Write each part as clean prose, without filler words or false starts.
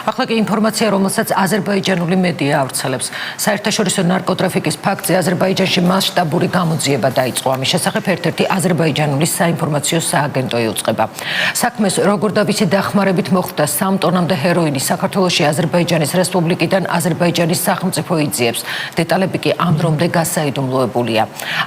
ახლა კი ინფორმაცია, რომელსაც აზერბაიჯანული მედია ავრცელებს. საერთაშორისო ნარკოტრაფიკის ფაქტზე აზერბაიჯანში მასშტაბური გამოძიება დაიწყო. ამის შესახებ ერთ-ერთი აზერბაიჯანული საინფორმაციო სააგენტო იუწყება. საქმეს როგორ და ვიცი დახმარებით მოხვდა 3 ტონამდე ჰეროინი საქართველოში აზერბაიჯანის რესპუბლიკიდან აზერბაიჯანის სახელმწიფო იძიებს. დეტალები კი ამ დრომდე გასაიდუმლოებულია.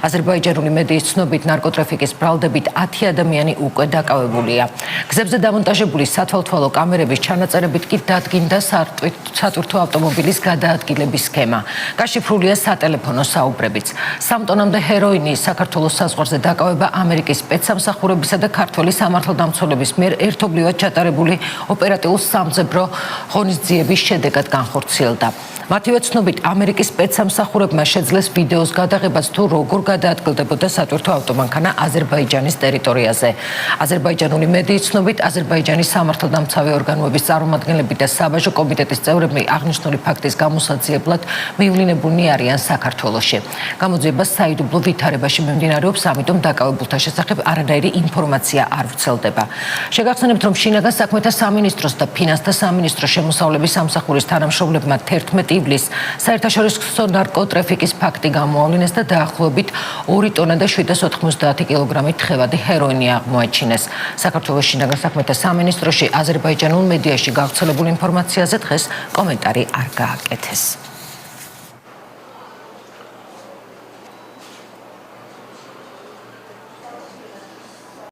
აზერბაიჯანული მედიის ცნობით ნარკოტრაფიკის ბრალდებით 10 ადამიანი უკვე დაკავებულია. გზებზე დამონტაჟებული სათვალთვალო კამერების ჩანაწერებით კი დადგინდა სატვირთო ავტომობილის გადაადგილების სქემა. გაშიფრულია სატელეფონო საუბრებიც. 3 ტონამდე ჰეროინი საქართველოს საზღვარზე დაკავება ამერიკის სპეცსამსახურებისა და ქართველი სამართალდამცველების მიერ ერთობლივად ჩატარებული ოპერატიულ-სამძებრო ღონისძიების შედეგად განხორციელდა. მათივე ცნობით ამერიკის სპეცსამსახურებმა შეძლეს ვიდეოს გადაღებას თუ როგორ გადაადგილდებოდა სატვირთო ავტომანქანა აზერბაიჯანის ტერიტორიაზე. აზერბაიჯანული მედიის ცნობით აზერბაიჯანის სამართალდამცავი ორგანოების წარმომადგენლები და საბაჟო კომიტეტის წევრები აღნიშნული ფაქტის გამოსაძიებლად მივლინებულნი არიან საქართველოში. გამოძიება საიდუმლო ვითარებაში მიმდინარეობს, ამიტომ დაკავებულთა შესახებ არანაირი ინფორმაცია არ ვრცელდება. შეგახსენებთ, რომ შინაგან საქმეთა სამინისტროს და ფინანსთა სამინისტროს შემოსავლების სამსახურის თანამშრომლებმა 11 ივლისს საერთაშორისო ნარკოტრაფიკის ფაქტი გამოავლინეს და დაახლოებით 2 ტონა და 790 კილოგრამი თხევადი ჰეროინი აღმოაჩინეს. საქართველოს შინაგან საქმეთა სამინისტროში აზერბაიჯანულ მედიაში გავრცელებულ ინფორმაციაზე დღეს კომენტარი არ გააკეთეს.